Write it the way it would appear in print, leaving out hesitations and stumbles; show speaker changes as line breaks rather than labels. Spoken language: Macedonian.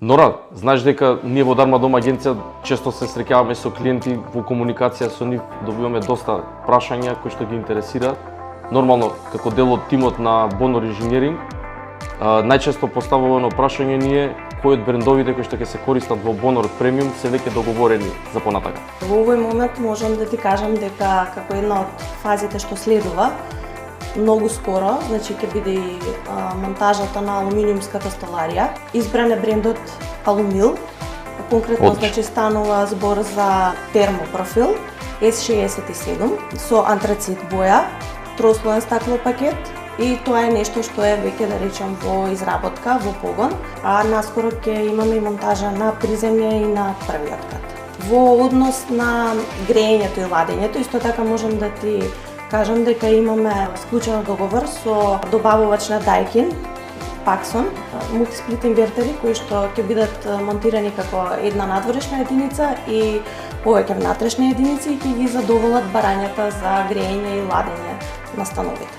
Нора, знаеш дека ние во Дарма Дом агенција често се среќаваме со клиенти, во комуникација со нив добиваме доста прашања кои што ги интересираат. Нормално, како дел од тимот на Bonor Engineering, најчесто поставувано прашање ни е кои од брендовите кои што ќе се користат во Bonor Premium се веќе договорени за понатака.
Во овој момент можам да ти кажам дека како една од фазите што следува, многу скоро, значи ќе биде и монтажата на алуминиумската столарија. Избран е брендот Alumil, конкретно значи станува збор за термопрофил S67 со антрацит боја, трослоен стаклопакет и тоа е нешто што е веќе да речем во изработка, во погон, а наскоро ќе имаме и монтажа на приземје и на првиот кат. Во однос на грејењето и ладењето, исто така можам да ти кажам дека имаме склучен договор со добавувач на Daikin, Paxson, мултисплит инвертери кои што ќе бидат монтирани како една надворешна единица и повеќе внатрешни единици и ќе ги задоволат барањата за грејење и ладење на становите.